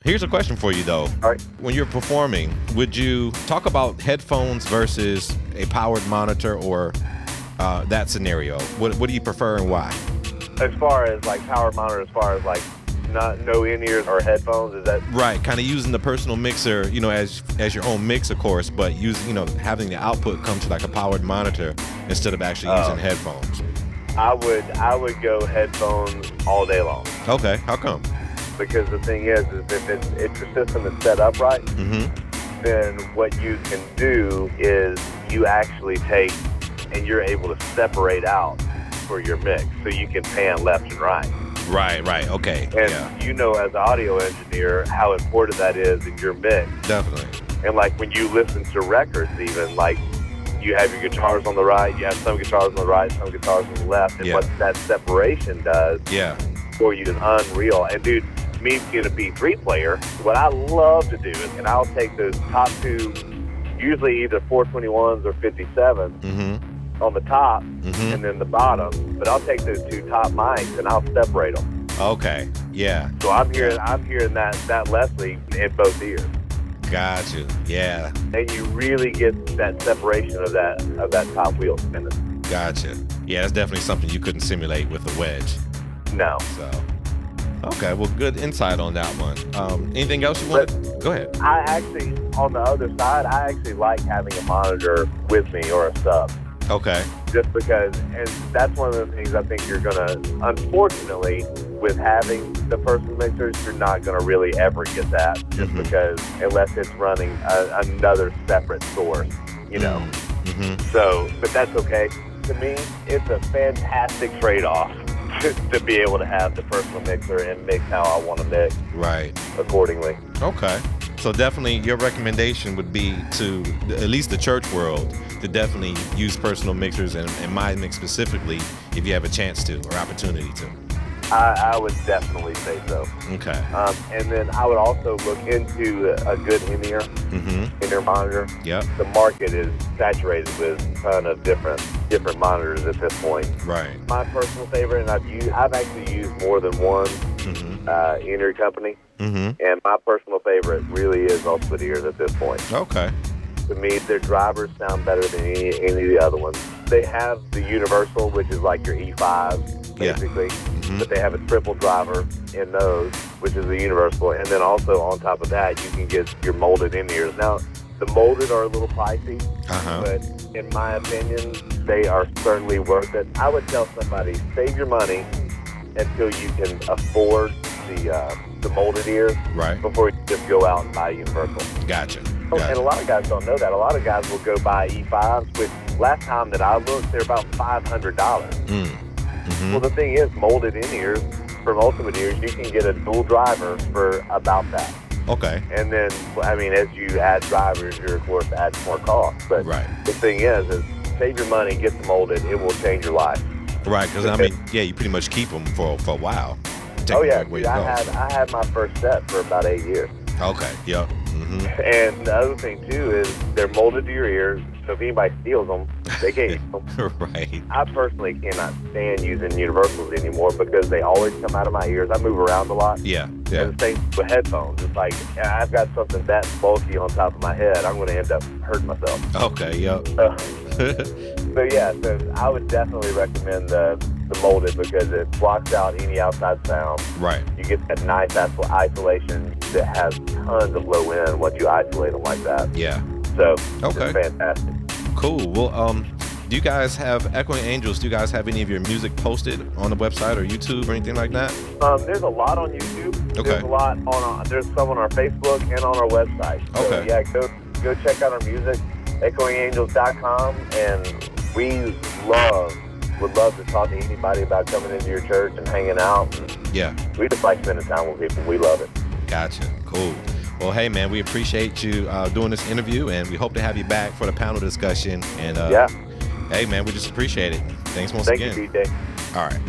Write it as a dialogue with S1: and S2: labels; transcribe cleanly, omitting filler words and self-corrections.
S1: Here's a question for you though.
S2: All right.
S1: When you're performing, would you talk about headphones versus a powered monitor, or that scenario? What do you prefer and why?
S2: As far as like power monitor, as far as like no in-ears or headphones, is that
S1: right? Kind of using the personal mixer, you know, as your own mix, of course, but using, you know, having the output come to like a powered monitor instead of actually using headphones.
S2: I would go headphones all day long.
S1: Okay, how come?
S2: Because the thing is if your system is set up right, then what you can do is you actually take and you're able to separate out for your mix, so you can pan left and right.
S1: Right, okay.
S2: And you know, as an audio engineer, how important that is in your mix.
S1: Definitely.
S2: And like when you listen to records, even like you have your guitars on the right, you have some guitars on the right, some guitars on the left, and what that separation does for you is unreal. And dude, me being a B3 player, what I love to do is, and I'll take those top two, usually either 421s or 57s on the top and then the bottom, but I'll take those two top mics and I'll separate them.
S1: Okay, yeah.
S2: So I'm hearing that Leslie in both ears.
S1: Gotcha. Yeah.
S2: And you really get that separation of that top wheel spinning.
S1: Gotcha. Yeah, that's definitely something you couldn't simulate with a wedge.
S2: No.
S1: So, okay, well, good insight on that one. Anything else you want to? Go ahead.
S2: I actually, on the other side, I actually like having a monitor with me or a sub.
S1: Okay.
S2: Just because, and that's one of the things I think you're going to, unfortunately, with having the personal mixers, you're not going to really ever get that, just because, unless it's running another separate source, you know. So, but that's okay. To me, it's a fantastic trade-off to be able to have the personal mixer and mix how I want to mix.
S1: Right.
S2: Accordingly.
S1: Okay. So definitely your recommendation would be to, at least the church world, to definitely use personal mixers, and my mix specifically, if you have a chance to or opportunity to.
S2: I would definitely say so.
S1: Okay.
S2: And then I would also look into a good in-ear monitor.
S1: Yep.
S2: The market is saturated with a ton of different monitors at this point.
S1: Right.
S2: My personal favorite, and I've actually used more than one in-ear company, and my personal favorite really is all split ears at this point.
S1: Okay.
S2: To me, their drivers sound better than any of the other ones. They have the universal, which is like your E5, basically, but they have a triple driver in those, which is the universal, and then also on top of that, you can get your molded in-ears. Now, the molded are a little pricey, but in my opinion, they are certainly worth it. I would tell somebody, save your money until you can afford the molded ears before you just go out and buy universal.
S1: Gotcha.
S2: And a lot of guys don't know that. A lot of guys will go buy E5s, which last time that I looked, they're about $500. Well, the thing is, molded in-ears from Ultimate Ears, you can get a dual driver for about that.
S1: Okay.
S2: And then, I mean, as you add drivers, you're, of course, adding more cost. But the thing is save your money, get them molded. It will change your life.
S1: Right, because, I mean, yeah, you pretty much keep them for a while.
S2: Oh, yeah. Dude, I had my first set for about 8 years.
S1: Okay, yep.
S2: And the other thing, too, is they're molded to your ears, so if anybody steals them, they can't use them.
S1: Right.
S2: I personally cannot stand using universals anymore because they always come out of my ears. I move around a lot.
S1: Yeah.
S2: And the same with headphones. It's like, I've got something that bulky on top of my head, I'm going to end up hurting myself.
S1: Okay, yep.
S2: So yeah, so I would definitely recommend the molded because it blocks out any outside sound.
S1: Right.
S2: You get that nice isolation that has tons of low end once you isolate them like that.
S1: Yeah.
S2: So it's fantastic.
S1: Cool. Well, do you guys have Echoing Angels? Do you guys have any of your music posted on the website or YouTube or anything like that?
S2: There's a lot on YouTube.
S1: Okay.
S2: There's a lot there's some on our Facebook and on our website. So,
S1: okay.
S2: Yeah, go check out our music, echoingangels.com, and we would love to talk to anybody about coming into your church and hanging out.
S1: Yeah.
S2: We just like spending time with people. We love it.
S1: Gotcha. Cool. Well, hey, man, we appreciate you doing this interview, and we hope to have you back for the panel discussion. And hey, man, we just appreciate it. Thanks once again.
S2: Thank you, DJ.
S1: All right.